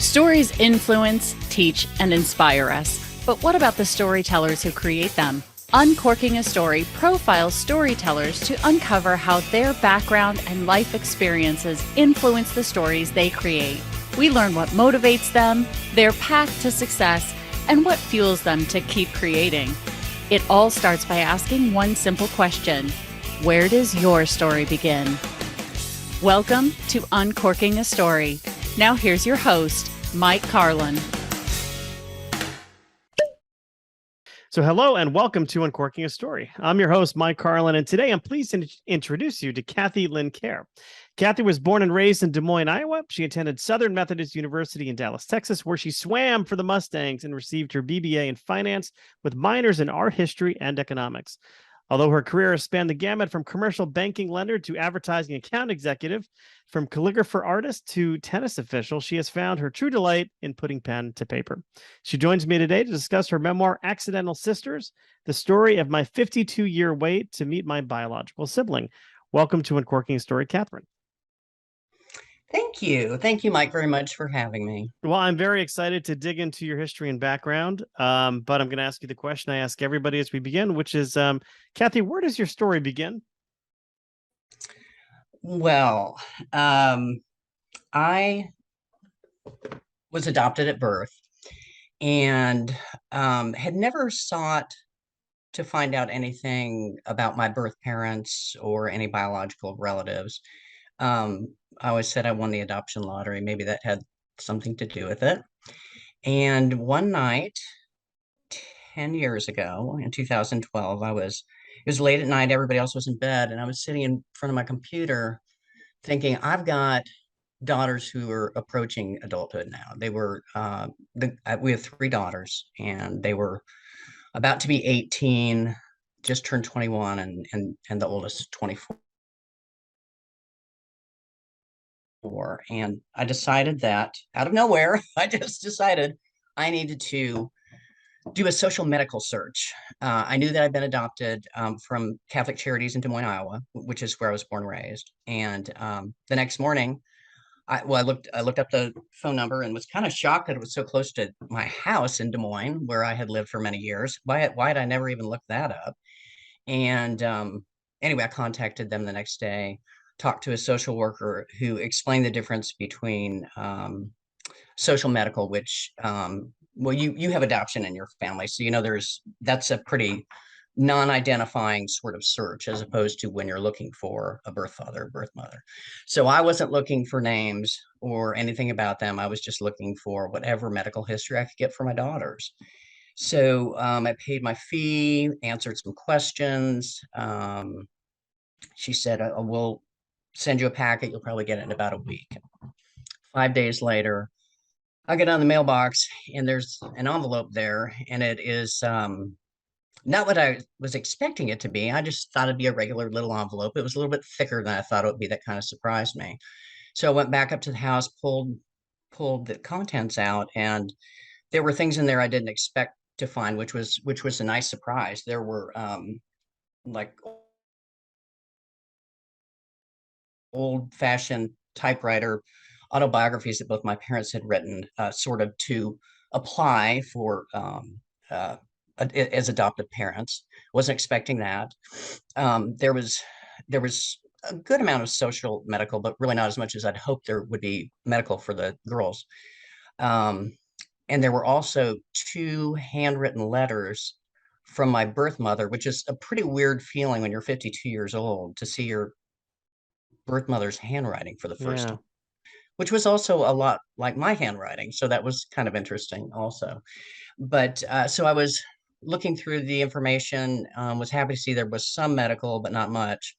Stories influence, teach, and inspire us. But what about the storytellers who create them? Uncorking a Story profiles storytellers to uncover how their background and life experiences influence the stories they create. We learn what motivates them, their path to success, and what fuels them to keep creating. It all starts by asking one simple question: where does your story begin? Welcome to Uncorking a Story. Now here's your host, Mike Carlin. So hello and welcome to Uncorking a Story. I'm your host, Mike Carlin, and today I'm pleased to introduce you to Katherine Linn Caire. Kathe was born and raised in Des Moines, Iowa. She attended Southern Methodist University in Dallas, Texas, where she swam for the Mustangs and received her BBA in finance with minors in art history and economics. Although her career has spanned the gamut from commercial banking lender to advertising account executive, from calligrapher artist to tennis official, she has found her true delight in putting pen to paper. She joins me today to discuss her memoir, Accidental Sisters, the story of my 52-year wait to meet my biological sibling. Welcome to Uncorking a Story, Katherine. Thank you. Thank you, Mike, very much for having me. Well, I'm very excited to dig into your history and background, but I'm going to ask you the question I ask everybody as we begin, which is, Kathe, where does your story begin? Well, I was adopted at birth and had never sought to find out anything about my birth parents or any biological relatives. I always said I won the adoption lottery. Maybe that had something to do with it. And one night, 10 years ago, in 2012, it was late at night, everybody else was in bed, and I was sitting in front of my computer thinking, I've got daughters who are approaching adulthood now. We have three daughters, and they were about to be 18, just turned 21, and the oldest 24. And I decided that out of nowhere, I just decided I needed to do a social medical search. I knew that I'd been adopted from Catholic Charities in Des Moines, Iowa, which is where I was born and raised. And the next morning, I looked up the phone number and was kind of shocked that it was so close to my house in Des Moines, where I had lived for many years. Why had I never even looked that up? And anyway, I contacted them the next day, talked to a social worker who explained the difference between social medical, which well, you have adoption in your family, so that's a pretty non-identifying sort of search, as opposed to when you're looking for a birth father or birth mother. So I wasn't looking for names or anything about them. I was just looking for whatever medical history I could get for my daughters. So I paid my fee, answered some questions. She said, we'll send you a packet. You'll probably get it in about a week. 5 days later, I get on the mailbox and there's an envelope there, and it is not what I was expecting it to be. I just thought it'd be a regular little envelope. It was a little bit thicker than I thought it would be. That kind of surprised me. So I went back up to the house, pulled the contents out, and there were things in there I didn't expect to find, which was a nice surprise. There were like old-fashioned typewriter autobiographies that both my parents had written, sort of to apply for as adoptive parents. Wasn't expecting that. There was a good amount of social medical, but really not as much as I'd hoped there would be medical for the girls. And there were also two handwritten letters from my birth mother, which is a pretty weird feeling when you're 52 years old to see your birth mother's handwriting for the first time, which was also a lot like my handwriting. So that was kind of interesting also. But so I was looking through the information, was happy to see there was some medical, but not much.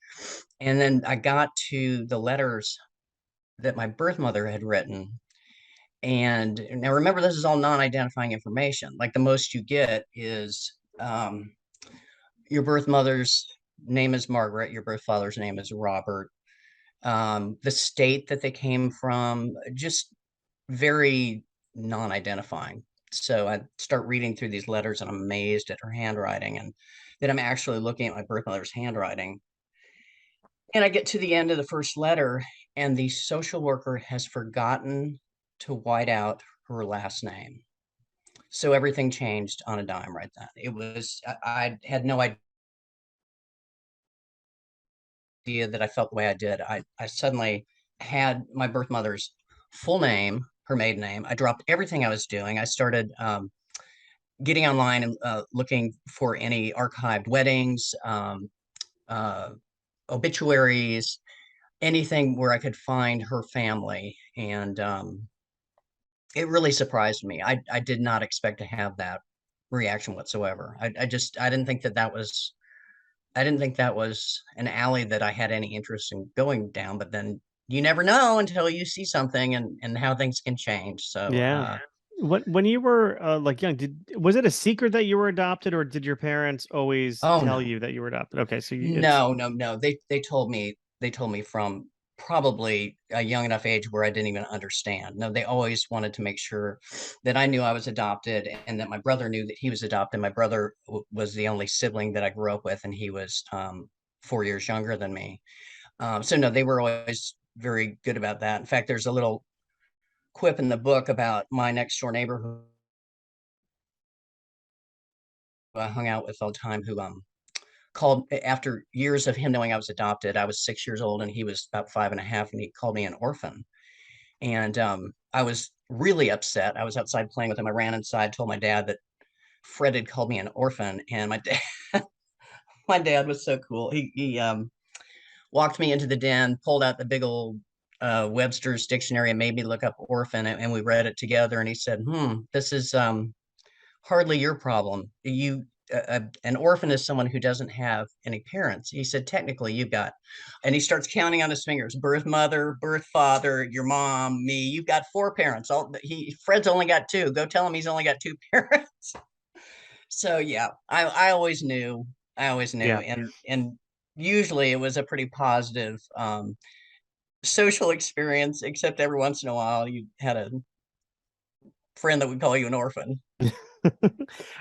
And then I got to the letters that my birth mother had written. And now remember, this is all non-identifying information. Like the most you get is your birth mother's name is Margaret, your birth father's name is Robert, the state that they came from, just very non-identifying. So I start reading through these letters and I'm amazed at her handwriting, and then I'm actually looking at my birth mother's handwriting. And I get to the end of the first letter, and the social worker has forgotten to white out her last name. So everything changed on a dime right then. It was, I had no idea that I felt the way I did. I suddenly had my birth mother's full name, her maiden name. I dropped everything I was doing. I started getting online and looking for any archived weddings, uh, obituaries, anything where I could find her family. And it really surprised me. I did not expect to have that reaction whatsoever. I didn't think I didn't think that was an alley that I had any interest in going down, but then you never know until you see something and how things can change. So, Yeah. When you were like young, was it a secret that you were adopted, or did your parents always oh tell no, you that you were adopted? Okay, so it's no. They told me from probably a young enough age where I didn't even understand. No, they always wanted to make sure that I knew I was adopted and that my brother knew that he was adopted. My brother was the only sibling that I grew up with, and he was 4 years younger than me. So no, they were always very good about that. In fact, there's a little quip in the book about my next door neighbor who I hung out with all the time, who called after years of him knowing I was adopted. I was 6 years old and he was about 5.5, and he called me an orphan. And I was really upset. I was outside playing with him. I ran inside, told my dad that Fred had called me an orphan, and my dad, my dad was so cool. He walked me into the den, pulled out the big old Webster's dictionary, and made me look up orphan, and we read it together. And he said, this is hardly your problem. An orphan is someone who doesn't have any parents. He said, technically, you've got, and he starts counting on his fingers: birth mother, birth father, your mom, me. You've got 4 parents. Fred's only got 2. Go tell him he's only got 2 parents. So yeah, I always knew. I always knew, yeah. and usually it was a pretty positive social experience. Except every once in a while, you had a friend that would call you an orphan.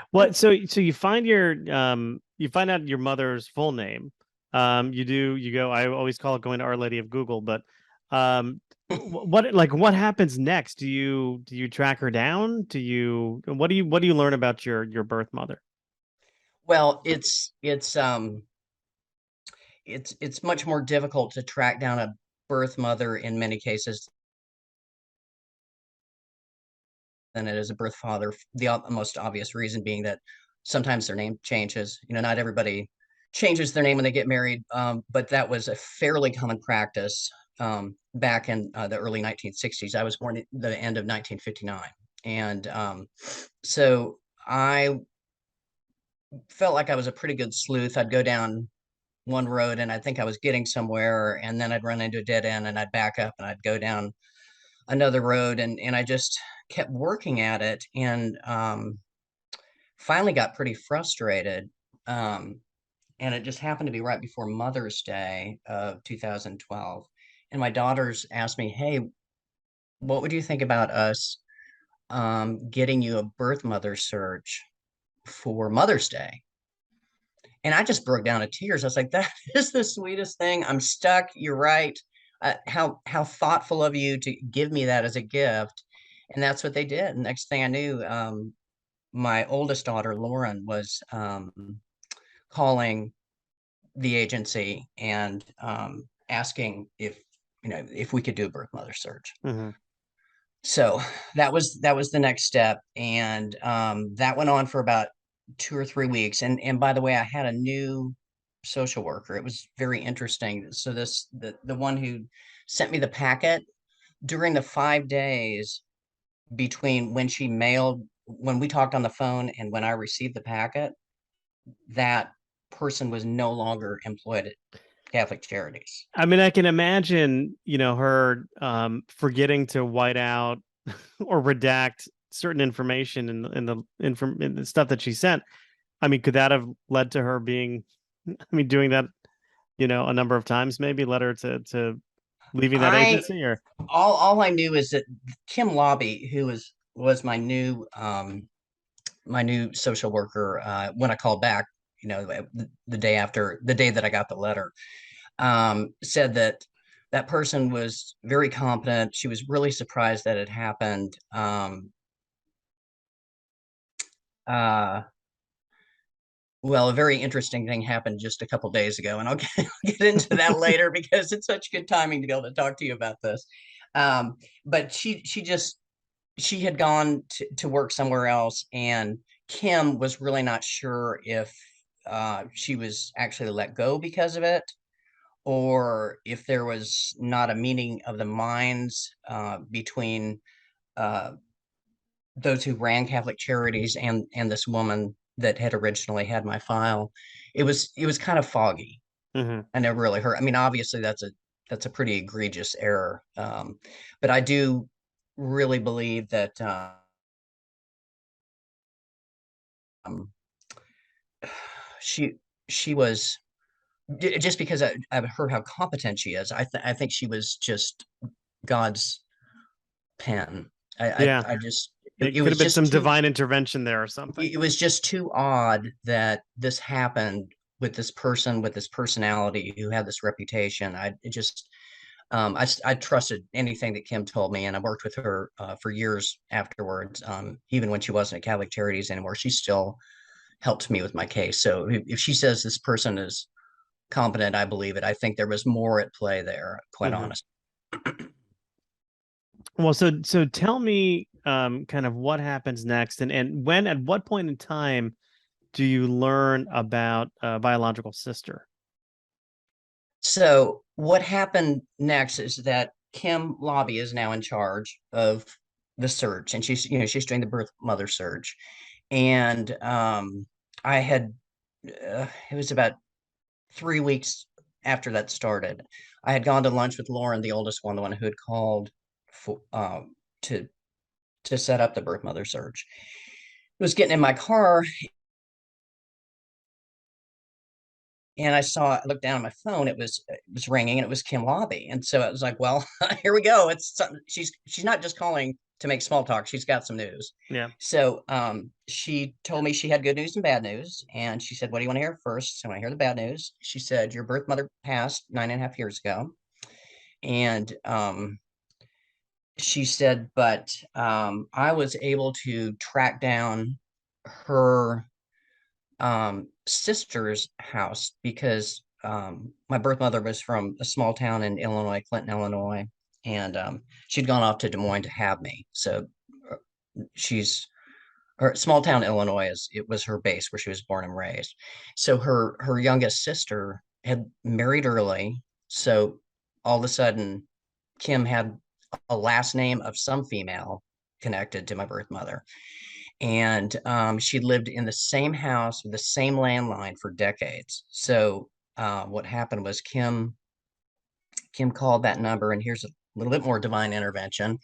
What so you find out your mother's full name. You go, I always call it going to Our Lady of Google, but what happens next? Do you track her down? What do you learn about your birth mother? Well, it's much more difficult to track down a birth mother in many cases than it is a birth father. The most obvious reason being that sometimes their name changes. Not everybody changes their name when they get married, but that was a fairly common practice back in the early 1960s. I was born at the end of 1959, and so I felt like I was a pretty good sleuth. I'd go down one road and I think I was getting somewhere, and then I'd run into a dead end and I'd back up and I'd go down another road, and I just kept working at it, and finally got pretty frustrated. And it just happened to be right before Mother's Day of 2012. And my daughters asked me, hey, what would you think about us getting you a birth mother search for Mother's Day? And I just broke down in tears. I was like, that is the sweetest thing. I'm stuck. You're right. How thoughtful of you to give me that as a gift. And that's what they did. And next thing I knew, my oldest daughter, Lauren, was calling the agency and asking if we could do a birth mother search. Mhm. So that was the next step, and that went on for about 2 or 3 weeks. And by the way, I had a new social worker. It was very interesting. So the one who sent me the packet, during the 5 days between when we talked on the phone and when I received the packet, that person was no longer employed at Catholic Charities. I mean, I can imagine, her forgetting to white out or redact certain information in the stuff that she sent. I mean, could that have led to her doing that, a number of times, maybe led her to leaving that I agency? Or all I knew is that Kim Lobby, who was my new social worker, when I called back, the day that I got the letter, said that that person was very competent. She was really surprised that it happened. Well, a very interesting thing happened just a couple days ago, and I'll get into that later because it's such good timing to be able to talk to you about this. But she had gone to work somewhere else, and Kim was really not sure if she was actually let go because of it, or if there was not a meeting of the minds between uh, those who ran Catholic Charities and this woman that had originally had my file. It was kind of foggy. Hmm. I never really heard. I mean, obviously that's a pretty egregious error, but I do really believe that um, she she was just because I've heard how competent she is. I think she was just God's pen. Yeah. I just It it could have was been just some too divine intervention there or something. it was just too odd that this happened with this person with this personality who had this reputation. I trusted anything that Kim told me, and I worked with her for years afterwards. Even when she wasn't at Catholic Charities anymore, she still helped me with my case. So if she says this person is competent, I believe it. I think there was more at play there, quite Hmm. honest. Well, so tell me kind of what happens next, and when at what point in time do you learn about biological sister? So what happened next is that Kim Lobby is now in charge of the search, and she's doing the birth mother search. And I had it was about 3 weeks after that started. I had gone to lunch with Lauren, the oldest one, the one who had called for to to set up the birth mother search. I was getting in my car, and I looked down at my phone. It was ringing, and it was Kim Lobby. And so I was like, well, here we go. It's something. She's not just calling to make small talk. She's got some news. Yeah. So she told me she had good news and bad news. And she said, what do you want to hear first? So when I hear the bad news, she said, your birth mother passed 9.5 years ago. And she said, but I was able to track down her sister's house because my birth mother was from a small town in Illinois, Clinton, Illinois, and she'd gone off to Des Moines to have me. So uh, she's her small town Illinois it was her base where she was born and raised. So her youngest sister had married early, so all of a sudden Kim had a last name of some female connected to my birth mother, and she lived in the same house with the same landline for decades. So what happened was Kim called that number, and here's a little bit more divine intervention.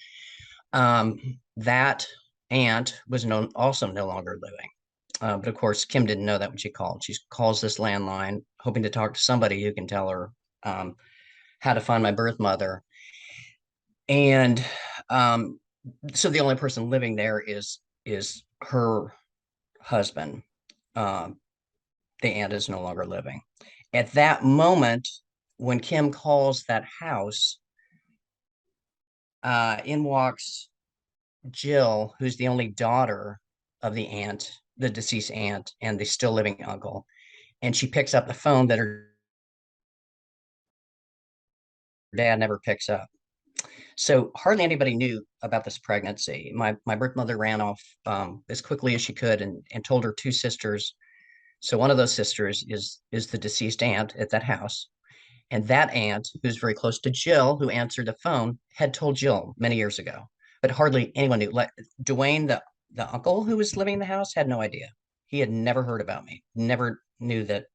Um, that aunt was also no longer living. But of course, Kim didn't know that when she called. She calls this landline, hoping to talk to somebody who can tell her how to find my birth mother. And um, so the only person living there is her husband. Um, the aunt is no longer living. At that moment, when Kim calls that house, in walks Jill, who's the only daughter of the aunt, the deceased aunt, and the still living uncle. And she picks up the phone that her dad never picks up. So hardly anybody knew about this pregnancy. My birth mother ran off as quickly as she could and told her two sisters. So one of those sisters is the deceased aunt at that house. And that aunt, who's very close to Jill, who answered the phone, had told Jill many years ago, but hardly anyone knew. Like Dwayne, the uncle who was living in the house, had no idea. He had never heard about me, never knew that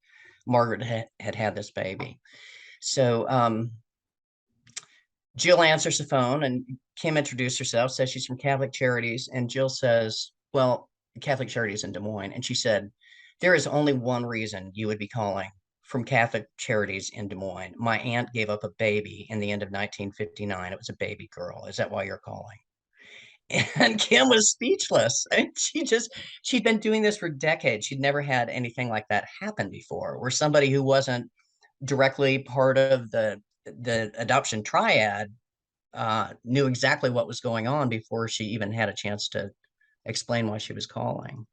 Margaret had this baby. So Jill answers the phone, and Kim introduced herself, says she's from Catholic Charities. And Jill says, well, Catholic Charities in Des Moines. And she said, there is only one reason you would be calling from Catholic Charities in Des Moines. My aunt gave up a baby in the end of 1959. It was a baby girl. Is that why you're calling? And Kim was speechless. And she'd been doing this for decades. She'd never had anything like that happen before, where somebody who wasn't directly part of the adoption triad knew exactly what was going on before she even had a chance to explain why she was calling.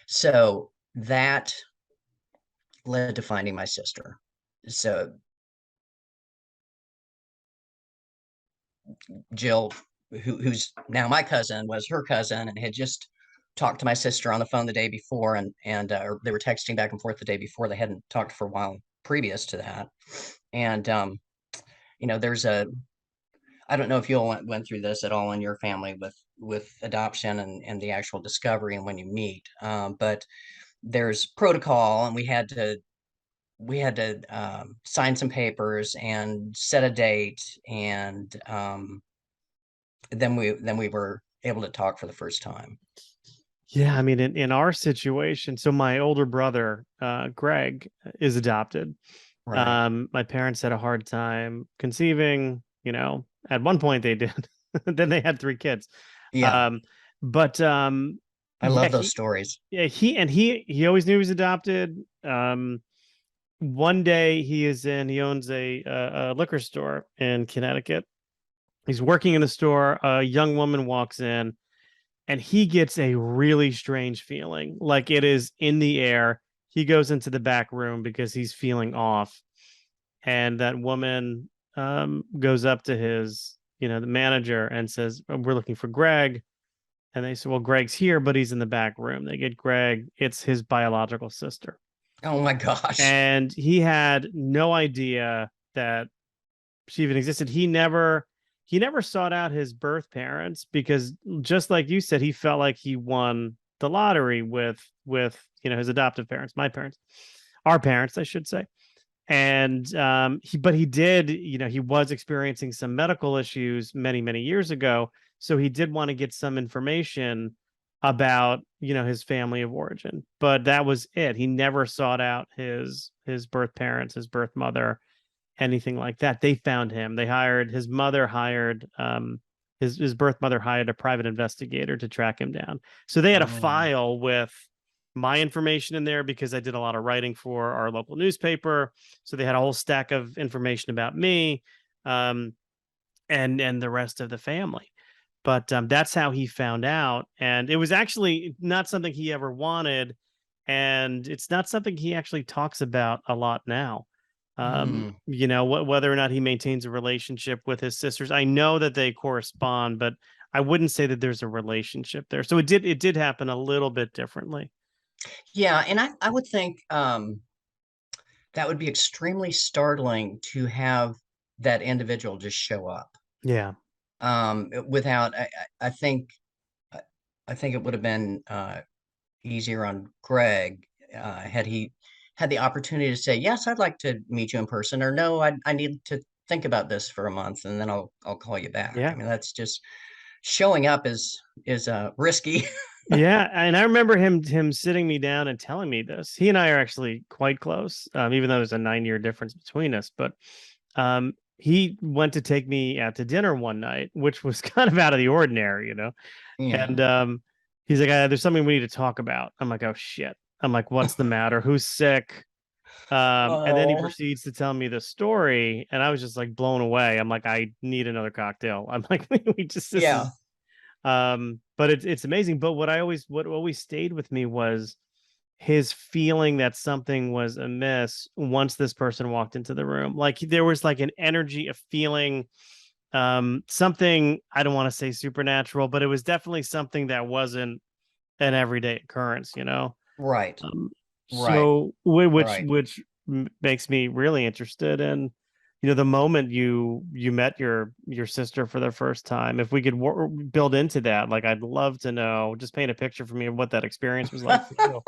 So that led to finding my sister. So Jill, who's now my cousin, was her cousin and had just talked to my sister on the phone the day before, and or they were texting back and forth the day before. They hadn't talked for a while previous to that. And there's a I don't know if you all went through this at all in your family with adoption and the actual discovery and when you meet, but there's protocol, and we had to sign some papers and set a date, and then we were able to talk for the first time. Yeah, I mean, in our situation, so my older brother, Greg, is adopted. Right. My parents had a hard time conceiving, at one point they did. Then they had 3 kids. Yeah, Um, but I yeah, love those stories. he always knew he was adopted. One day he owns a liquor store in Connecticut. He's working in the store. A young woman walks in, and he gets a really strange feeling, like it is in the air. He goes into the back room because he's feeling off, and that woman goes up to the manager and says, "Oh, we're looking for Greg." And they say, "Well, Greg's here, but he's in the back room." They get Greg. It's his biological sister. Oh my gosh. And he had no idea that she even existed. He never sought out his birth parents because, just like you said, he felt like he won the lottery with his adoptive parents, my parents, our parents, I should say. And he did, he was experiencing some medical issues many years ago, so he did want to get some information about his family of origin, but that was it. He never sought out his birth parents, his birth mother, anything like that. They found him. His mother hired his birth mother hired a private investigator to track him down. So they had a Oh, file with my information in there because I did a lot of writing for our local newspaper. So they had a whole stack of information about me, um, and the rest of the family. But that's how he found out, and it was actually not something he ever wanted, and it's not something he actually talks about a lot now. hmm. Whether or not he maintains a relationship with his sisters. I know that they correspond, but I wouldn't say that there's a relationship there. So it did happen a little bit differently. Yeah, and I would think that would be extremely startling to have that individual just show up. Yeah. Without I think I I think it would have been easier on Greg had he had the opportunity to say, "Yes, I'd like to meet you in person," or "No, I need to think about this for a month and then I'll call you back." I Yeah. mean, that's just showing up is risky. Yeah, and I remember him sitting me down and telling me this. He and I are actually quite close, even though there's a 9-year difference between us. But he went to take me out to dinner one night, which was kind of out of the ordinary. Yeah. And he's like, "There's something we need to talk about." I'm like, "Oh shit!" I'm like, "What's the matter? Who's sick?" And then he Oh, proceeds to tell me the story, and I was just like blown away. I'm like, "I need another cocktail." I'm like, "We just this yeah. is." But it's amazing. But what always stayed with me was his feeling that something was amiss once this person walked into the room. Like there was like an energy, a feeling, something, I don't want to say supernatural, but it was definitely something that wasn't an everyday occurrence. Right. Um, Right. so which Right. which makes me really interested in, the moment you met your sister for the first time. If we could build into that, like I'd love to know. Just paint a picture for me of what that experience was like for you.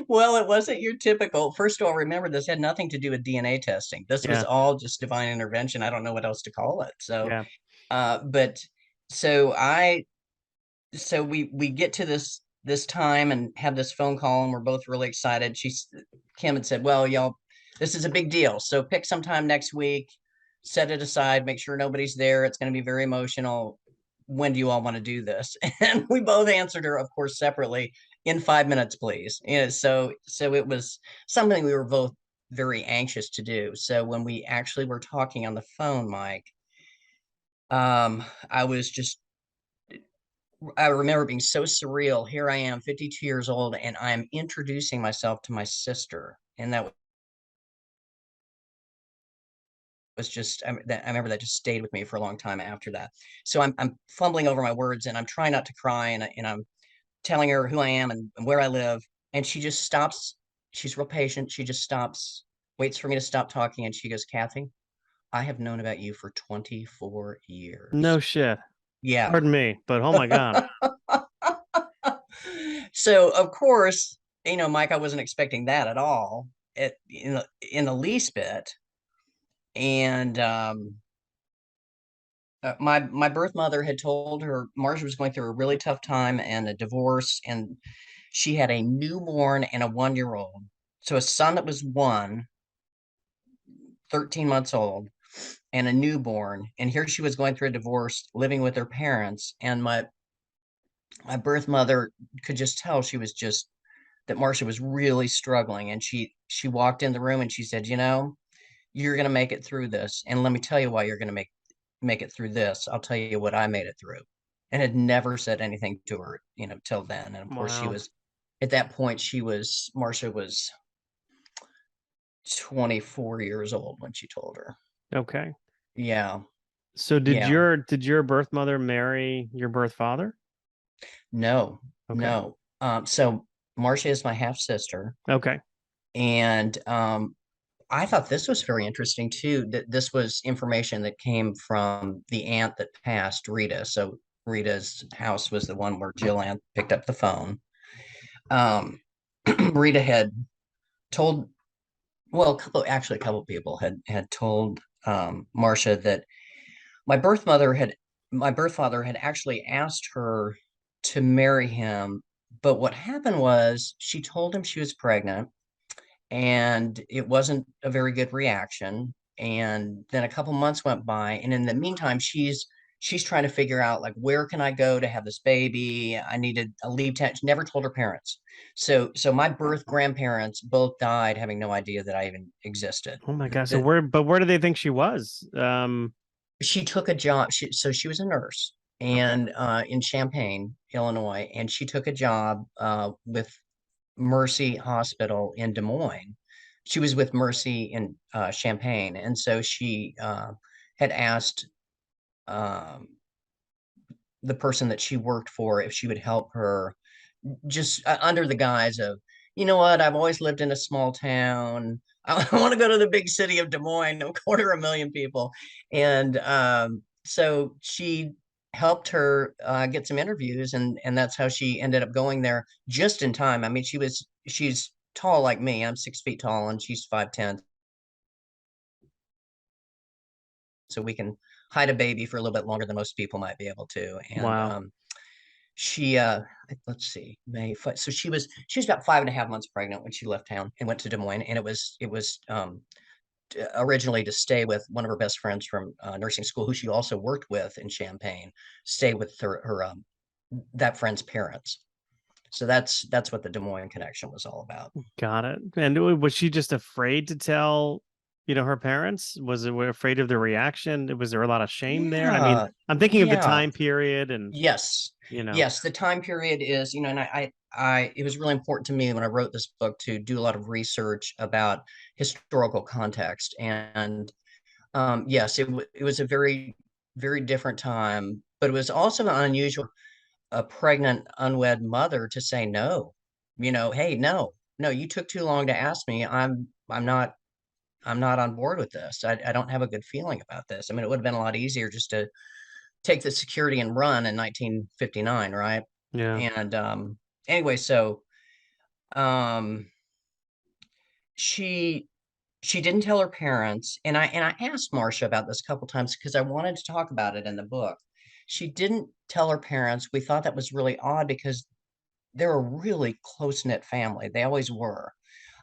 Well, it wasn't your typical. First of all, remember this had nothing to do with DNA testing. This was Yeah, all just divine intervention. I don't know what else to call it. So, yeah, but so I so we get to this time and have this phone call, and we're both really excited. Kim had said, "Well, y'all, this is a big deal. So pick some time next week, set it aside, make sure nobody's there. It's going to be very emotional. When do you all want to do this?" And we both answered her, of course, separately, "In 5 minutes, please." So it was something we were both very anxious to do. So when we actually were talking on the phone, Mike, I was just I remember being so surreal. Here I am, 52 years old, and I'm introducing myself to my sister. And that was just, I remember that just stayed with me for a long time after that. So I'm fumbling over my words and I'm trying not to cry. And I'm telling her who I am and where I live. And she just stops. She's real patient. She just stops, waits for me to stop talking. And she goes, Kathe, I have known about you for 24 No years. shit. Yeah. Pardon me, but oh my God. So of course, Mike, I wasn't expecting that at all, in the least bit. And my birth mother had told her Marcia was going through a really tough time and a divorce, and she had a newborn and a 1-year-old. So a son that was 13 months old, and a newborn. And here she was going through a divorce, living with her parents. And my birth mother could just tell that Marcia was really struggling. And she walked in the room and she said, you're going to make it through this. And let me tell you why you're going to make it through this. I'll tell you what I made it through. And had never said anything to her, till then. And of course she Wow. was, at that point, Marcia was 24 years old when she told her. Okay. Yeah. So Yeah. did your birth mother marry your birth father? No, Okay. no. So Marcia is my half sister. Okay. And I thought this was very interesting too, that this was information that came from the aunt that passed, Rita. So Rita's house was the one where Jill Ann picked up the phone. Rita had told, well, a couple people had told Marcia that my birth mother had my birth father had actually asked her to marry him. But what happened was she told him she was pregnant, and it wasn't a very good reaction. And then a couple months went by, and in the meantime, she's trying to figure out, like, where can I go to have this baby? I needed a leave tent. She never told her parents. So my birth grandparents both died having no idea that I even existed. Oh my God. So That where do they think she was? She took a job. So she was a nurse, Okay. and in Champaign, Illinois, and she took a job with Mercy Hospital in Des Moines. She was with Mercy in Champaign, and so she had asked um, the person that she worked for if she would help her, just under the guise of, you know what, I've always lived in a small town. I want to go to the big city of Des Moines, a 250,000 people. And so she helped her get some interviews, and that's how she ended up going there just in time. I mean, she's tall like me. I'm 6 feet tall and she's 5'10". So we can hide a baby for a little bit longer than most people might be able to. And Wow. she let's see, so she was about 5.5 months pregnant when she left town and went to Des Moines. And it was originally to stay with one of her best friends from nursing school, who she also worked with in Champaign, stay with her that friend's parents. So that's what the Des Moines connection was all about. Got it. And was she just afraid to tell, her parents? Was it afraid of the reaction? Was there a lot of shame there? I mean, Yeah. I'm thinking of the Yeah. time period and, Yes. Yes, the time period is, and I it was really important to me when I wrote this book to do a lot of research about historical context. And yes, it was a very, very different time, but it was also unusual, a pregnant, unwed mother to say no. Hey, no, no, you took too long to ask me. I'm not on board with this. I don't have a good feeling about this. I mean, it would have been a lot easier just to take the security and run in 1959, right? yeah. And anyway, so um, she she didn't tell her parents, and I asked Marcia about this a couple times because I wanted to talk about it in the book. She didn't tell her parents. We thought that was really odd because they're a really close-knit family. They always were.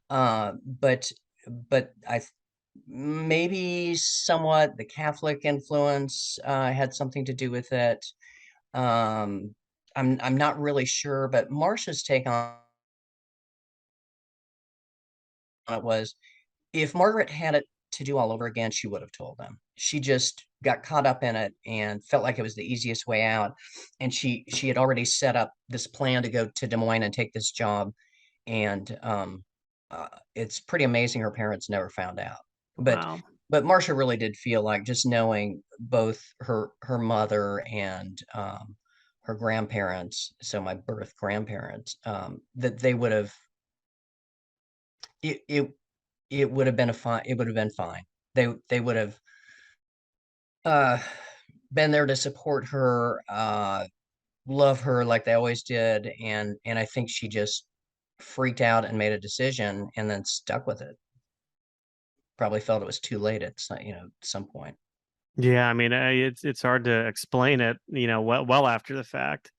But I maybe somewhat the Catholic influence had something to do with it. Um, I'm not really sure, but Marcia's take on it was, if Margaret had it to do all over again, she would have told them. She just got caught up in it and felt like it was the easiest way out. And she had already set up this plan to go to Des Moines and take this job. And it's pretty amazing her parents never found out. But Wow. but Marcia really did feel like, just knowing both her mother and her grandparents, so my birth grandparents, that they would have it, it it would have been it would have been fine. They would have uh been there to support her, love her like they always did. And I think she just freaked out and made a decision and then stuck with it. Probably felt it was too late at some point. Yeah, I mean, it's hard to explain it, well after the fact.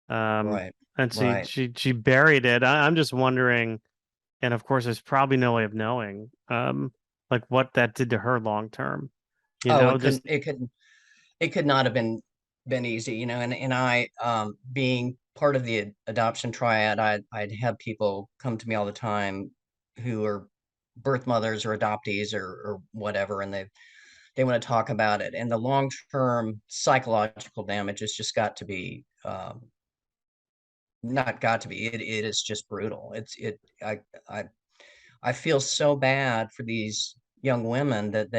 Right. And Right. she buried it. I'm just wondering, and of course, there's probably no way of knowing, like what that did to her long term. Oh, Just it could not have been easy, and I, being part of the adoption triad, I'd have people come to me all the time who are birth mothers or adoptees or whatever, and they want to talk about it. And the long-term psychological damage has just got to be, not got to be, it is just brutal. I I feel so bad for these young women that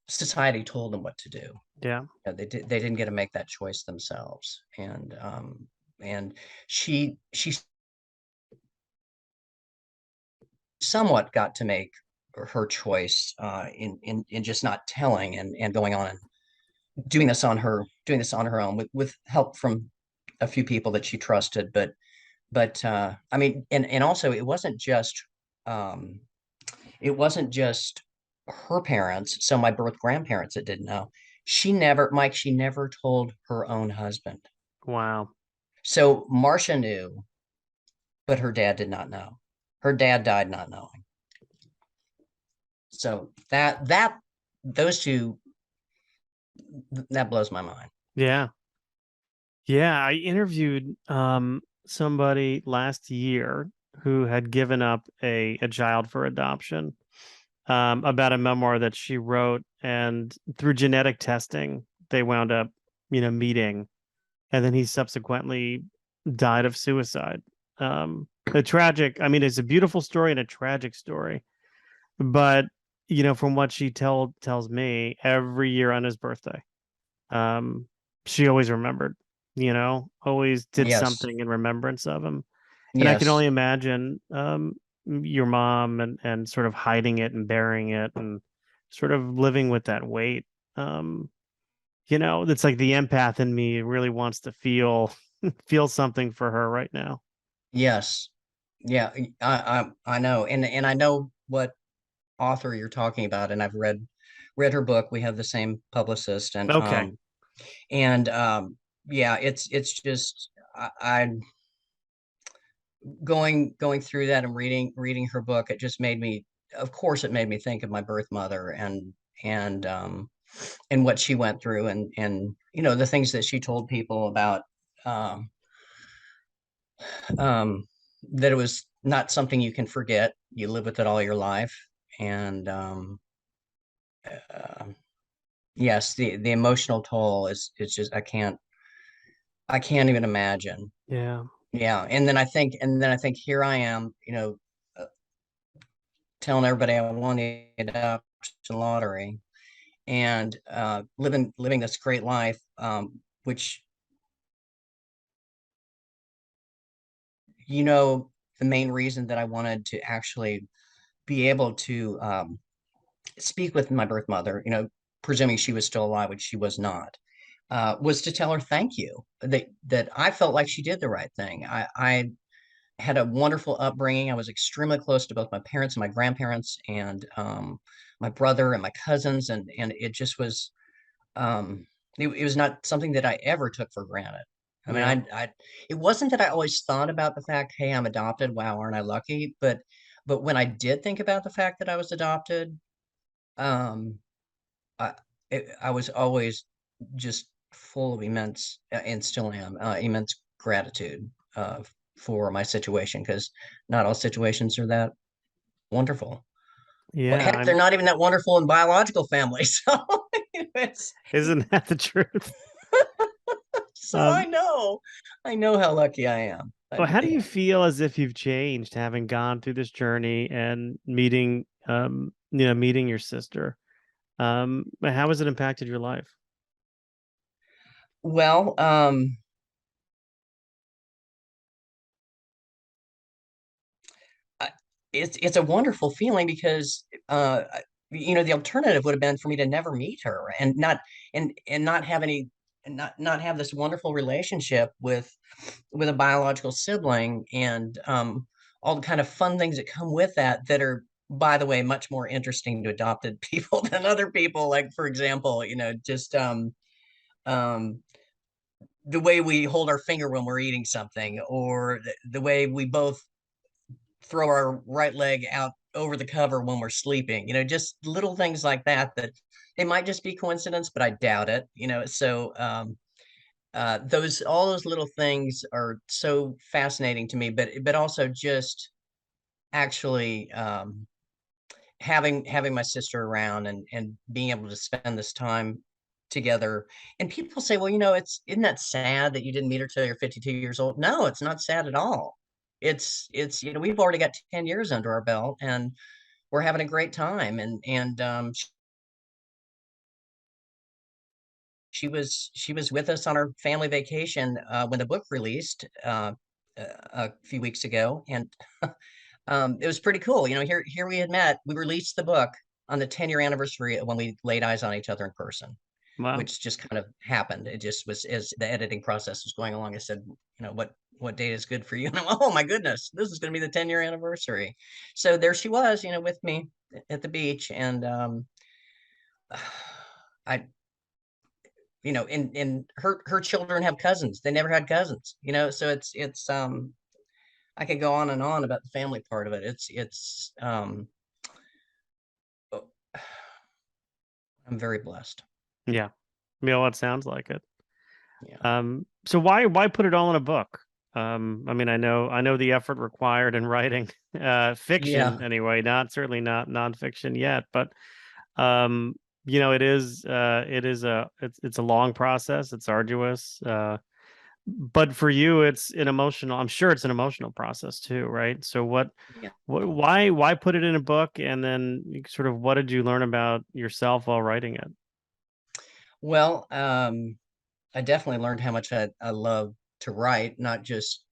society told them what to do. yeah, They didn't get to make that choice themselves. And she somewhat got to make her choice, in just not telling and going on and doing this on her own with help from a few people that she trusted. But I mean, and also um it wasn't just her parents, so my birth grandparents, that didn't know. She never told her own husband. wow, So Marcia knew, but her dad did not know. Her dad died not knowing. So those two, that blows my mind. yeah, yeah. I interviewed somebody last year who had given up a child for adoption, about a memoir that she wrote, and through genetic testing, they wound up, meeting, and then he subsequently died of suicide. A tragic, I mean, it's a beautiful story and a tragic story, but from what she tells me, every year on his birthday, um, she always remembered, always did Yes. something in remembrance of him. And I can Yes. only imagine, your mom and sort of hiding it and burying it and sort of living with that weight. Um, it's like the empath in me really wants to feel something for her right now. Yes. Yeah. I know. And I know what author you're talking about, and I've read her book. We have the same publicist. Okay. And yeah, it's just, I going through that and reading her book, it just made me, of course it made me think of my birth mother and what she went through, and the things that she told people about, um um that it was not something you can forget. You live with it all your life. And uh, yes, the emotional toll is, it's just, I can't even imagine. Yeah. Yeah. And then I think here I am, uh, telling everybody I won the adoption lottery, and living this great life, which, the main reason that I wanted to actually be able to, speak with my birth mother, presuming she was still alive, which she was not, was to tell her thank you, that I felt like she did the right thing. I had a wonderful upbringing. I was extremely close to both my parents and my grandparents, and my brother and my cousins, and it just was, um, it was not something that I ever took for granted. I mean, Yeah. it wasn't that I always thought about the fact, hey, I'm adopted. Wow, aren't I lucky? But when I did think about the fact that I was adopted, um, I I was always just full of immense, and still am, immense gratitude, for my situation, because not all situations are that wonderful. Well, Yeah, heck, they're not even that wonderful in biological family. So it's isn't that the truth? so I know how lucky I am. I Well, how do really you am. feel as if you've changed having gone through this journey and meeting, meeting your sister? How has it impacted your life? Well, I- it's a wonderful feeling because the alternative would have been for me to never meet her and not have any and not have this wonderful relationship with a biological sibling and all the kind of fun things that come with that are, by the way, much more interesting to adopted people than other people. Like, for example, just um, the way we hold our finger when we're eating something, or the way we both throw our right leg out over the cover when we're sleeping, just little things like that they might just be coincidence, but I doubt it, so those all those little things are so fascinating to me, but also just actually having my sister around and being able to spend this time together. And people say, well, isn't that sad that you didn't meet her till you're 52 years old? No, it's not sad at all. It's we've already got 10 years under our belt and we're having a great time. And she was with us on our family vacation when the book released a few weeks ago, and it was pretty cool. Here we had met. We released the book on the 10-year anniversary of when we laid eyes on each other in person, Wow. which just kind of happened. It just was as the editing process was going along. I said, what date is good for you? And I'm, oh my goodness, this is going to be the 10-year anniversary. So there she was, with me at the beach, and I and her children have cousins. They never had cousins, so it's I could go on and on about the family part of it. It's oh, I'm very blessed. Yeah. Well, it sounds like it. Yeah. So why put it all in a book? I mean, I know the effort required in writing Yeah. fiction anyway, certainly not nonfiction yet, but it's a long process, it's arduous. But for you, it's an emotional, I'm sure it's an emotional process too, right? So Yeah. why put it in a book, and then sort of what did you learn about yourself while writing it? Well, I definitely learned how much I love to write, not just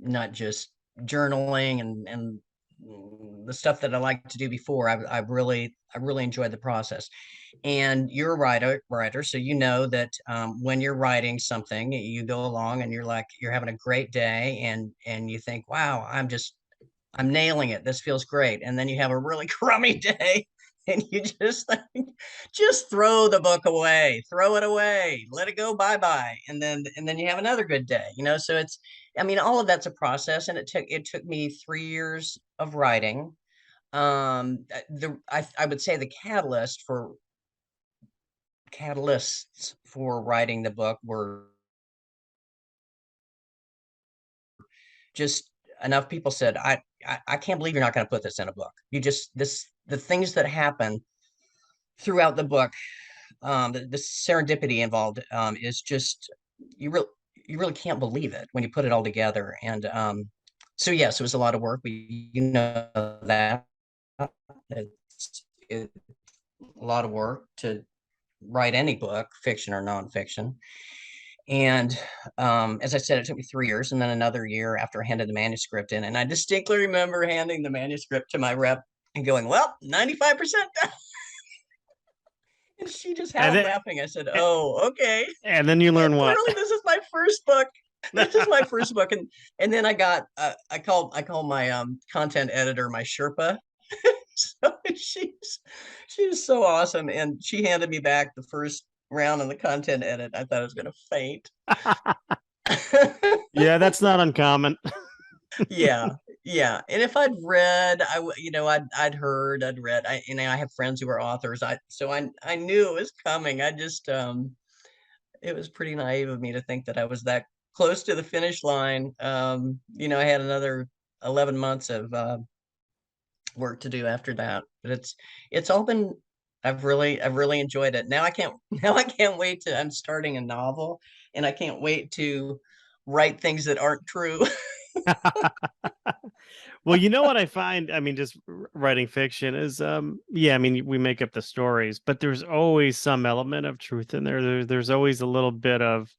journaling and the stuff that I like to do before. I really enjoyed the process. And you're a writer, so you know that when you're writing something, you go along and you're having a great day, and you think, wow, I'm nailing it. This feels great. And then you have a really crummy day and you just like, just throw the book away, throw it away, let it go bye-bye. And then you have another good day, so I mean, all of that's a process. And it took me 3 years of writing. I would say the catalysts for writing the book were just enough people said, I can't believe you're not going to put this in a book. The things that happen throughout the book, the serendipity involved, is just, you really you really can't believe it when you put it all together. And so yes, it was a lot of work. That it's a lot of work to write any book, fiction or nonfiction. And as I said, it took me 3 years, and then another year after I handed the manuscript in. And I distinctly remember handing the manuscript to my rep and going, well, 95% done. And she just And howled then laughing. I said, oh, okay. and then you learn what? Apparently, this is my first book. This is my first book. And then I call my content editor my Sherpa. So she's so awesome. And she handed me back the first round of the content edit. I thought I was going to faint. Yeah, that's not uncommon. Yeah, yeah. And if I'd read, I'd read. I have friends who are authors. I knew it was coming. It was pretty naive of me to think that I was that close to the finish line. I had another 11 months of work to do after that. But it's all been I've really enjoyed it. Now I can't wait to I'm starting a novel, and I can't wait to write things that aren't true. Well, you know what I find, I mean, just writing fiction is, yeah, I mean, we make up the stories, but there's always some element of truth in there. There's always a little bit of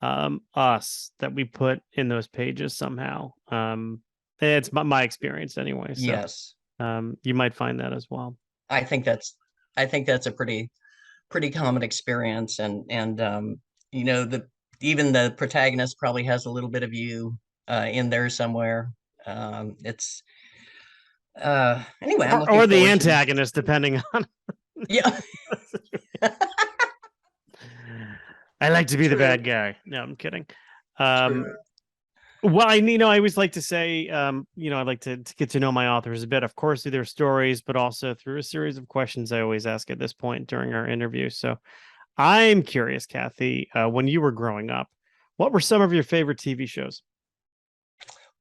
us that we put in those pages somehow. It's my experience anyway. So Yes. you might find that as well. I think that's I think that's a pretty common experience, and the even the protagonist probably has a little bit of you in there somewhere. It's Anyway, I'm looking Or the forward to. antagonist, depending on. Yeah. I like to be the True. bad guy. No, I'm kidding. Um, True. Well, I always like to say, I like to get to know my authors a bit, of course, through their stories, but also through a series of questions I always ask at this point during our interview. So I'm curious, Kathe, when you were growing up, what were some of your favorite TV shows?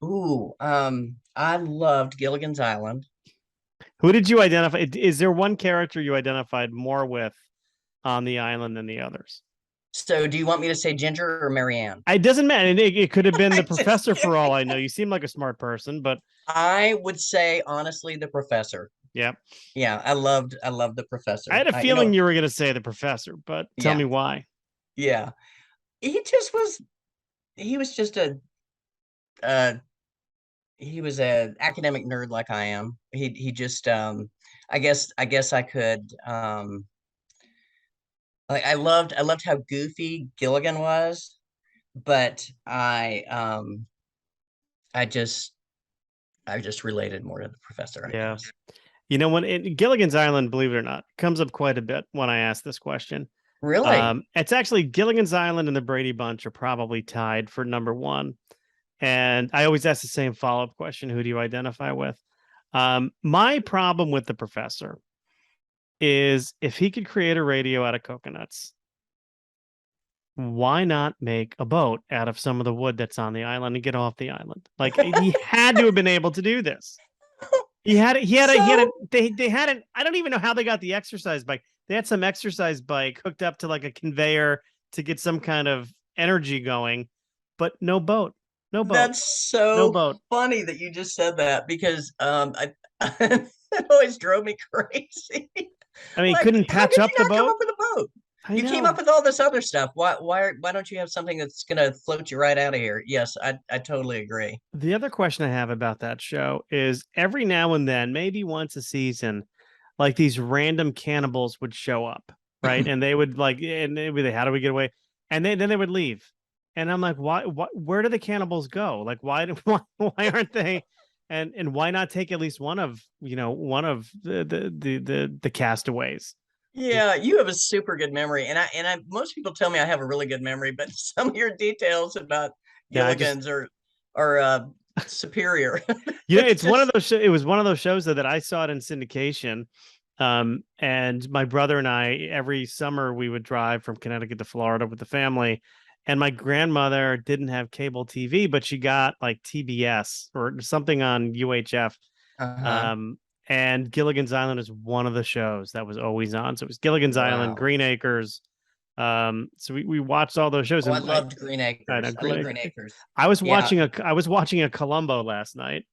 Ooh, I loved Gilligan's Island. Who did you identify? Is there one character you identified more with on the island than the others? So, do you want me to say Ginger or Marianne? It doesn't matter. It could have been the I just professor for all kidding. I know. You seem like a smart person, but I would say honestly the professor. yeah. Yeah, I loved the I professor. had a feeling you were going to say the professor, but tell Yeah, me why. yeah. He just was. He was just uh he was a academic nerd like I am. He just I guess I could like I loved how goofy Gilligan was, but I just I just related more to the professor, I Yeah. guess. When Gilligan's Island, believe it or not, comes up quite a bit when I ask this question. Really? It's actually Gilligan's Island and the Brady Bunch are probably tied for number one. And I always ask the same follow-up question: who do you identify with? My problem with the professor is if he could create a radio out of coconuts, why not make a boat out of some of the wood that's on the island and get off the island? Like he had to have been able to do this. So They had it. I don't even know how they got the exercise bike. They had some exercise bike hooked up to like a conveyor to get some kind of energy going, but no boat, no boat, that's no so boat. funny that you just said that because I it always drove me crazy. I mean, Like, couldn't how patch could up you the not come boat. up with a boat? I You came up know. with all this other stuff. Why don't you have something that's gonna float you right out of here? Yes, I totally agree. The other question I have about that show is every now and then, maybe once a season, like these random cannibals would show up, right? And they would like, and they would, how do we get away? And then they would leave. And I'm like, why, where do the cannibals go? Like, why aren't they? And why not take at least one of the castaways? Yeah, you have a super good memory, and I most people tell me I have a really good memory, but some of your details about Yeah, I just Gilligan's are superior. It's It's one of just those. It was one of those shows that I saw it in syndication. And my brother and I, every summer, we would drive from Connecticut to Florida with the family. And my grandmother didn't have cable TV, but she got like TBS or something on UHF. uh-huh. Um, and Gilligan's Island is one of the shows that was always on. So it was Gilligan's Island, Wow. Green Acres. So we watched all those shows, Oh, I and loved Green I know Acres. I Green love Acres. Green Acres. Yeah. I was watching a Columbo last night.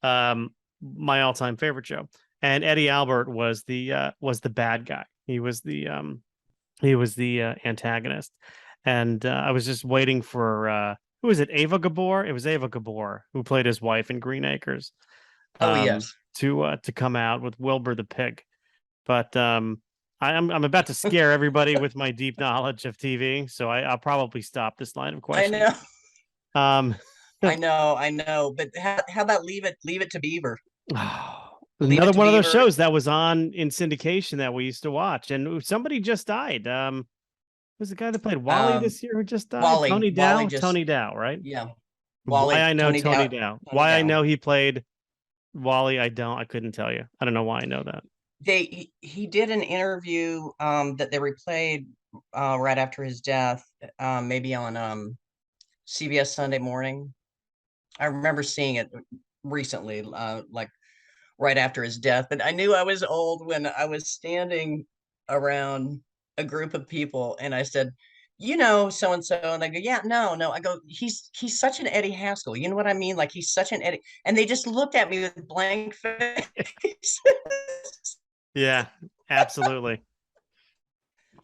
My all-time favorite show. And Eddie Albert was the bad guy. He was the antagonist. And I was just waiting for who was it? Ava Gabor? It was Ava Gabor who played his wife in Green Acres. Oh, Um yes. to come out with Wilbur the pig. But I'm about to scare everybody with my deep knowledge of TV, so I'll probably stop this line of I questioning. know. Um, I know. But how about leave it to Beaver? Leave another it to one of those Beaver. shows that was on in syndication that we used to watch, and somebody just died. Was the guy that played Wally Um, this year who just died? Wally. Tony Wally Dow. just Tony Dow, right? yeah. Why Wally, I know Tony Tony Dow, Dow. Tony Why I Dow. know he played Wally, I don't. I couldn't tell you. I don't know why I know that. He did an interview that they replayed right after his death, maybe on CBS Sunday Morning. I remember seeing it recently, like right after his death. But I knew I was old when I was standing around a group of people and I said, so and so, and they go, yeah, no. I go, he's such an Eddie Haskell. You know what I mean? Like he's such an Eddie, and they just looked at me with blank face. Yeah, absolutely.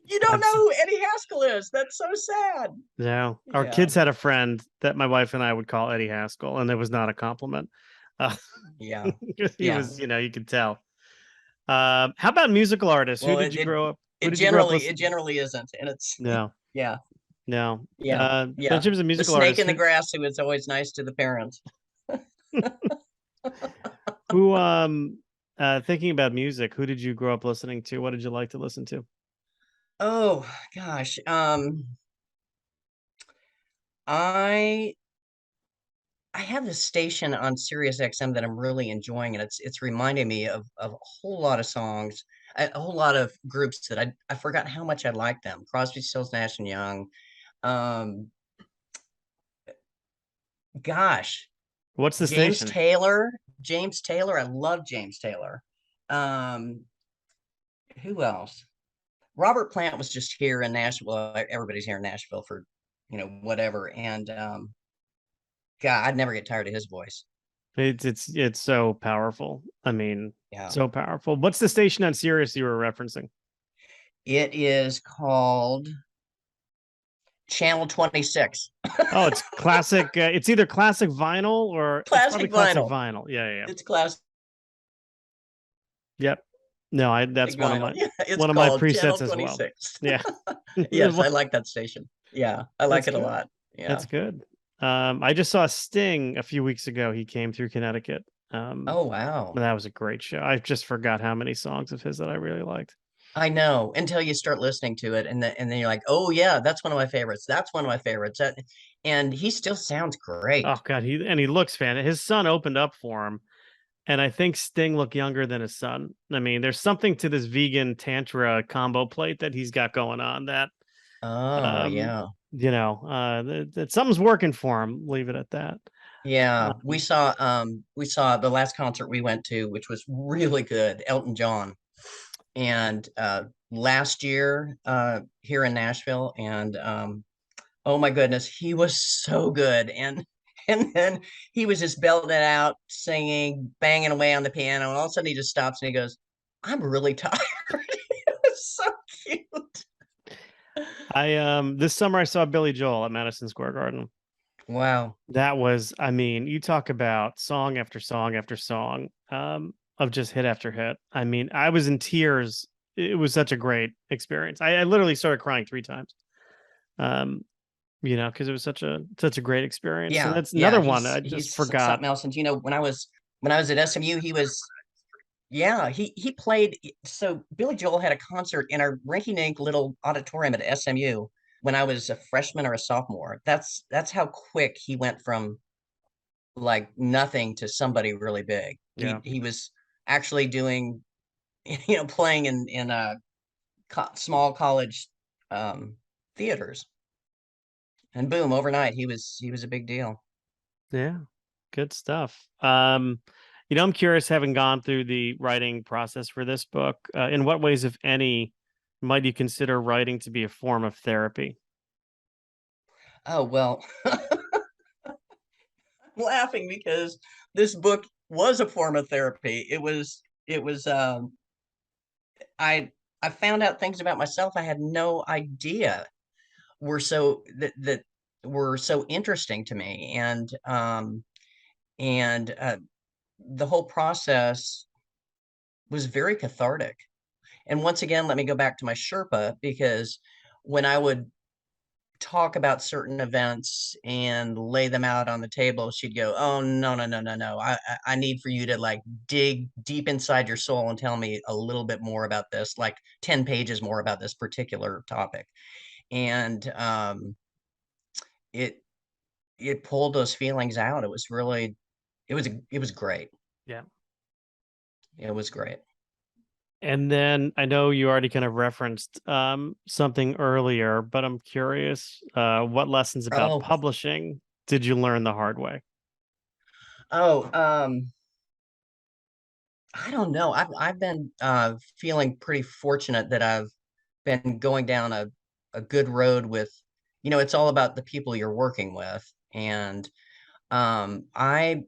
You don't know who Eddie Haskell is. That's so sad. Yeah. Our kids had a friend that my wife and I would call Eddie Haskell, and it was not a compliment. Yeah. He was, you could tell. How about musical artists? Well, Who did you grow up? Who it did you grow up generally isn't. And it's, No, yeah. no. Yeah. But in terms of The musical snake artists, in the grass who was always nice to the parents. who thinking about music, who did you grow up listening to? What did you like to listen to? Oh gosh. I have this station on SiriusXM that I'm really enjoying, and it's reminding me of a whole lot of songs, a whole lot of groups that I forgot how much I like them. Crosby, Stills, Nash and Young. Um, gosh, What's the James station? Taylor. James Taylor. I love James Taylor. Um, who else? Robert Plant was just here in Nashville. Everybody's here in Nashville for, whatever. And God, I'd never get tired of his voice. It's so powerful. I mean, Yeah. so powerful. What's the station on Sirius you were referencing? It is called Channel 26. Oh, it's classic. It's either classic vinyl or it's probably Classic classic vinyl. vinyl. Yeah. It's classic Yep. No, that's one of vinyl. my Yeah, it's one of my called Channel presets as well. 26. Yeah. Yes, I like that station. Yeah, I like it a good. lot. Yeah. That's good. I just saw Sting a few weeks ago. He came through Connecticut. Oh wow. That was a great show. I just forgot how many songs of his that I really liked. I know, until you start listening to it, and then you're like, oh yeah, that's one of my favorites. That's one of my favorites. And he still sounds great. Oh God, he looks fantastic. His son opened up for him, and I think Sting looked younger than his son. I mean, there's something to this vegan tantra combo plate that he's got going on that, Oh yeah. that something's working for him. Leave it at that. Yeah. We saw the last concert we went to, which was really good, Elton John. And last year here in Nashville, and oh my goodness, he was so good. And then he was just belting it out, singing, banging away on the piano, and all of a sudden he just stops and he goes, I'm really tired. It was so cute. This summer I saw Billy Joel at Madison Square Garden. Wow. That was, I mean, you talk about song after song after song, of just hit after hit. I mean, I was in tears. It was such a great experience. I literally started crying 3 times. Because it was such a great experience. Yeah. And that's Yeah, another one I just he's forgot. something else. And when I was at SMU, he played. So Billy Joel had a concert in our rinky-dink little auditorium at SMU when I was a freshman or a sophomore. That's how quick he went from like nothing to somebody really big. Yeah. He was actually doing, playing in small college theaters, and boom, overnight he was a big deal. Yeah. Good stuff. I'm curious, having gone through the writing process for this book, in what ways, if any, might you consider writing to be a form of therapy? Oh well, I'm laughing because this book was a form of therapy. I found out things about myself I had no idea were that were so interesting to me, and the whole process was very cathartic. And once again, let me go back to my Sherpa, because when I would talk about certain events and lay them out on the table, she'd go, oh no. I need for you to like dig deep inside your soul and tell me a little bit more about this, like 10 pages more about this particular topic. And it pulled those feelings out. It was really, it was great. Yeah. It was great. And then I know you already kind of referenced something earlier, but I'm curious, what lessons about publishing did you learn the hard way? I don't know. I've been feeling pretty fortunate that I've been going down a good road with, it's all about the people you're working with. And um, I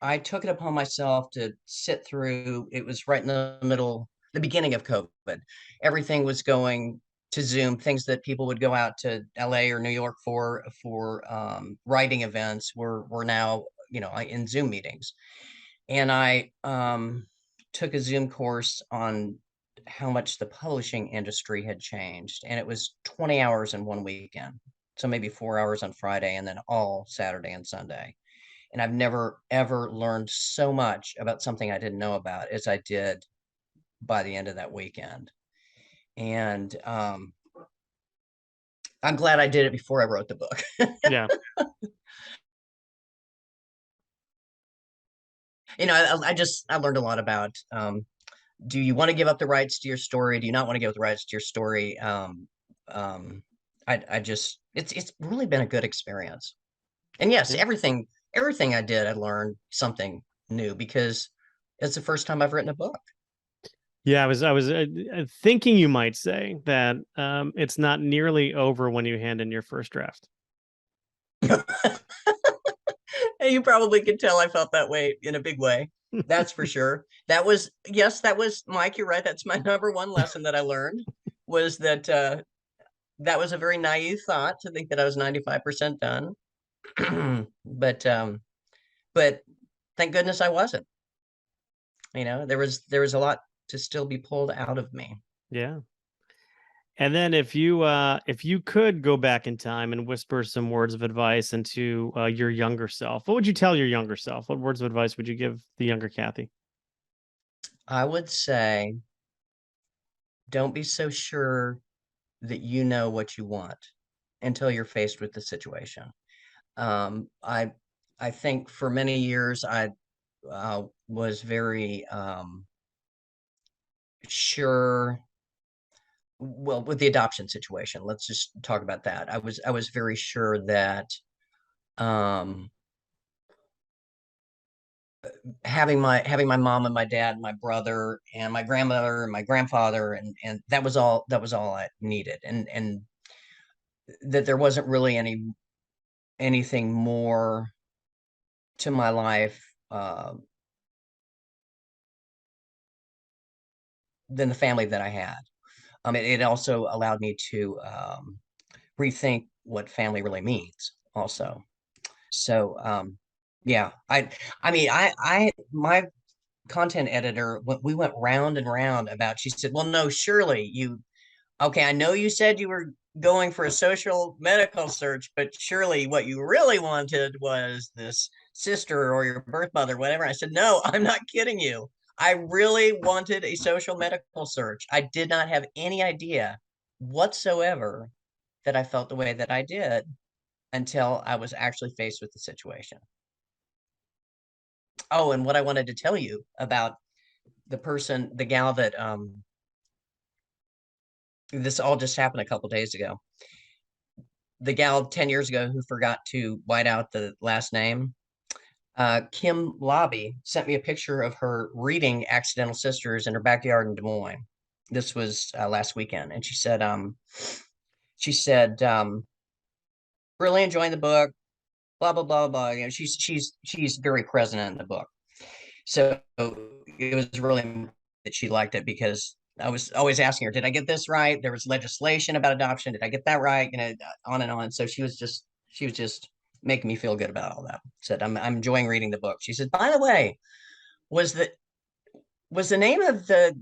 I took it upon myself to sit through. It was right in the beginning of COVID. Everything was going to Zoom, things that people would go out to LA or New York for writing events were now, in Zoom meetings. And I took a Zoom course on how much the publishing industry had changed. And it was 20 hours in one weekend. So maybe 4 hours on Friday and then all Saturday and Sunday. And I've never, ever learned so much about something I didn't know about as I did by the end of that weekend. And I'm glad I did it before I wrote the book. Yeah. I learned a lot about do you want to give up the rights to your story? Do you not want to give up the rights to your story? Um, I just it's really been a good experience. And yes, Yeah. everything I did, I learned something new because it's the first time I've written a book. Yeah, I was thinking you might say that it's not nearly over when you hand in your first draft. And you probably could tell I felt that way in a big way. That's for sure. That was Mike, you're right. That's my number one lesson that I learned was that that was a very naive thought to think that I was 95% done. but but thank goodness I wasn't. There was a lot to still be pulled out of me. Yeah. And then if you could go back in time and whisper some words of advice into your younger self, what would you tell your younger self? What words of advice would you give the younger Kathe? I would say don't be so sure that you know what you want until you're faced with the situation. Um, I I think for many years I was very sure. Well, with the adoption situation, let's just talk about that. I was very sure that um, having my mom and my dad and my brother and my grandmother and my grandfather and that was all I needed, and that there wasn't really anything more to my life than the family that I had. It also allowed me to rethink what family really means also. So yeah, I mean I my content editor, we went round and round about, she said, well, no, surely you, okay, I know you said you were going for a social medical search, but surely what you really wanted was this sister or your birth mother, whatever. I said, no, I'm not kidding you. I really wanted a social medical search. I did not have any idea whatsoever that I felt the way that I did until I was actually faced with the situation. Oh, and what I wanted to tell you about the gal that this all just happened a couple days ago. The gal 10 years ago who forgot to white out the last name, Kim Lobby sent me a picture of her reading Accidental Sisters in her backyard in Des Moines. This was last weekend, and she said, really enjoying the book, blah blah blah blah. She's very present in the book, so it was really that she liked it because I was always asking her, did I get this right? There was legislation about adoption. Did I get that right? On and on. So she was just making me feel good about all that. Said, I'm enjoying reading the book. She said, by the way, was the was the name of the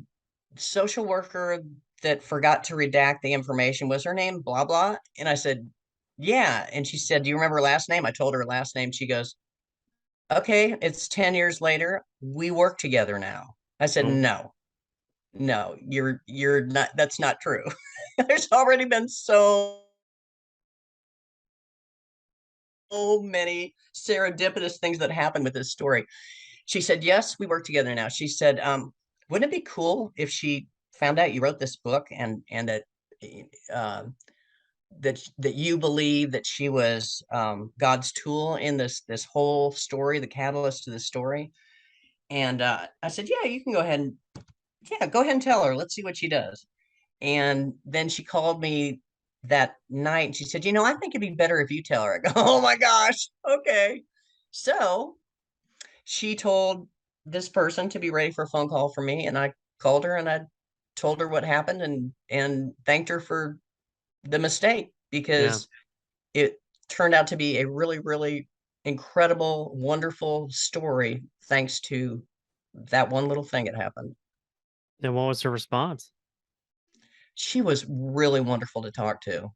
social worker that forgot to redact the information, was her name blah blah? And I said, yeah. And she said, do you remember her last name? I told her last name. She goes, okay, it's 10 years later. We work together now. I said, Oh, no, no, you're not, that's not true. There's already been so many serendipitous things that happened with this story. She said, yes, we work together now. She said, wouldn't it be cool if she found out you wrote this book and that uh, that you believe that she was God's tool in this whole story, the catalyst to the story? And I said, yeah, you can go ahead and tell her. Let's see what she does. And then she called me that night and she said, I think it'd be better if you tell her. I go, oh my gosh. Okay. So she told this person to be ready for a phone call from me. And I called her and I told her what happened and thanked her for the mistake, Yeah. because it turned out to be a really, really incredible, wonderful story, thanks to that one little thing that happened. And what was her response? She was really wonderful to talk to.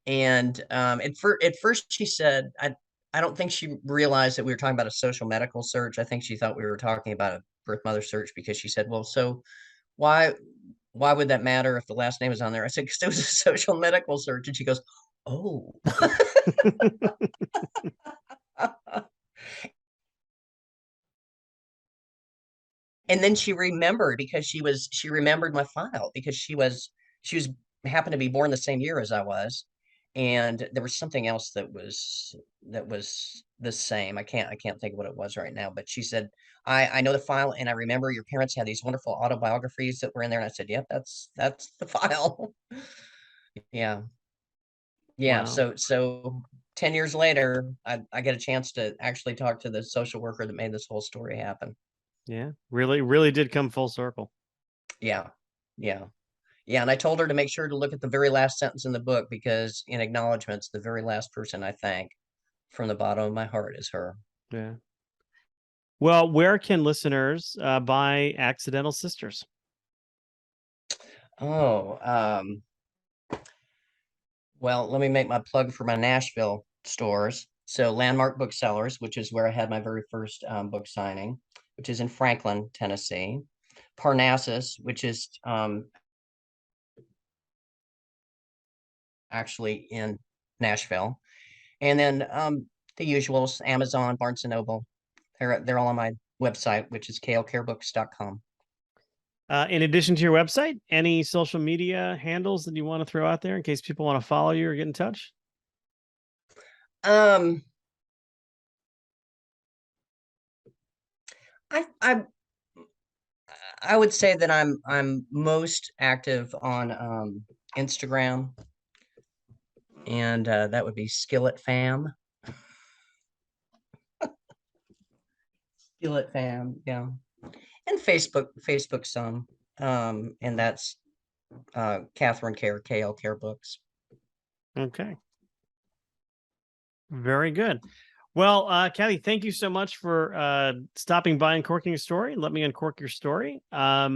And at first she said, I don't think she realized that we were talking about a social medical search. I think she thought we were talking about a birth mother search, because she said, well, so why would that matter if the last name is on there? I said, because it was a social medical search. And she goes, oh. And then she remembered, because she remembered my file, because she was happened to be born the same year as I was. And there was something else that was the same. I can't think of what it was right now, but she said, I know the file, and I remember your parents had these wonderful autobiographies that were in there. And I said, yep, that's the file. Yeah. Yeah. Wow. So 10 years later, I get a chance to actually talk to the social worker that made this whole story happen. Yeah. Really, really did come full circle. Yeah. Yeah. Yeah. And I told her to make sure to look at the very last sentence in the book, because in acknowledgments, the very last person I thank from the bottom of my heart is her. Yeah. Well, where can listeners buy Accidental Sisters? Oh, well, let me make my plug for my Nashville stores. So Landmark Booksellers, which is where I had my very first book signing, which is in Franklin, Tennessee. Parnassus, which is actually in Nashville. And then the usuals, Amazon, Barnes & Noble. They're all on my website, which is klcarebooks.com. In addition to your website, any social media handles that you want to throw out there in case people want to follow you or get in touch? I would say that I'm most active on Instagram, and that would be Skillet Fam. Skillet Fam, yeah. And Facebook some. And that's Katherine Caire, KL Care Books. Okay. Very good. Well, Kathe, thank you so much for stopping by and uncorking a story. Let me uncork your story. I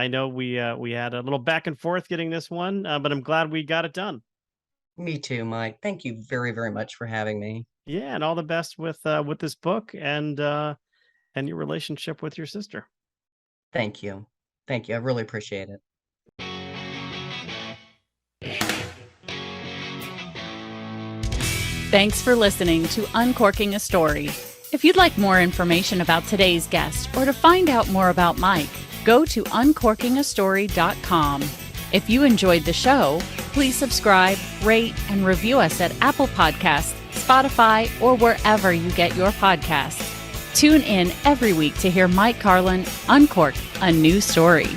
know we had a little back and forth getting this one, but I'm glad we got it done. Me too, Mike. Thank you very, very much for having me. Yeah, and all the best with this book and your relationship with your sister. Thank you. Thank you. I really appreciate it. Thanks for listening to Uncorking a Story. If you'd like more information about today's guest or to find out more about Mike, go to uncorkingastory.com. If you enjoyed the show, please subscribe, rate, and review us at Apple Podcasts, Spotify, or wherever you get your podcasts. Tune in every week to hear Mike Carlin uncork a new story.